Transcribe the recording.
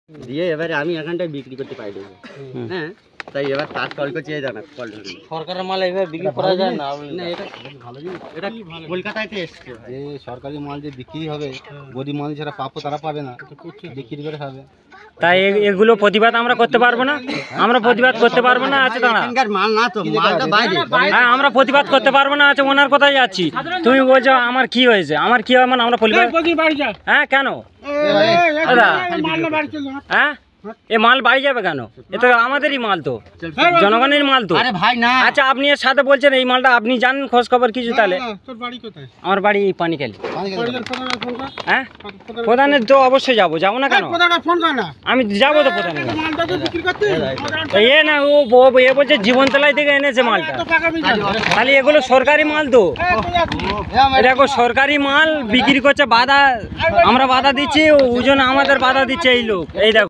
দিয়ে এবারে আমি এখানটায় বিক্রি করতে পাইনি। হ্যাঁ, তাই এবার তার কল করছি, এই জানা কল সরকারের মাল এইভাবে বিক্রি করা যায় না। না, এটা ভালো জিনিস, এটা কলকাতায় এসছে। যে সরকারি মাল যে বিক্রি হবে, গরিব মানুষ যারা প্রাপ্য তারা পাবে না, বিক্রি করে খাবে। তাই এগুলো প্রতিবাদ আমরা করতে পারবো না, আমরা প্রতিবাদ করতে পারবো না। আছে দাঁড়া, এখানকার মাল না তো, মালটা বাইরে। হ্যাঁ আমরা প্রতিবাদ করতে পারবো না। আছে ওনার কথাই যাচ্ছি। তুমি বলছো আমার কি হয়েছে, আমার কি হয় মানে আমরা প্রতিবাদ। হ্যাঁ কেন দাদা, হ্যাঁ এ মাল বাড়ি যাবে কেন? এ তো আমাদেরই মাল, তো জনগণের মাল তো। আরে ভাই না, আচ্ছা আপনি এর সাথে বলছেন এই মালটা আপনি জানেন খোঁজ খবর কিছু? তাহলে আমার বাড়ি পানিখালি। হ্যাঁ প্রধানের তো অবশ্যই যাবো না কেন? আমি যাবো তো প্রধানের। এ না ও এ বলছে জীবনতলায় থেকে এনেছে মালটা। খালি এগুলো সরকারি মাল তো, দেখো সরকারি মাল বিক্রি করছে, বাধা আমরা বাধা দিচ্ছি, ওজন আমাদের বাধা দিচ্ছে এই লোক। এই দেখো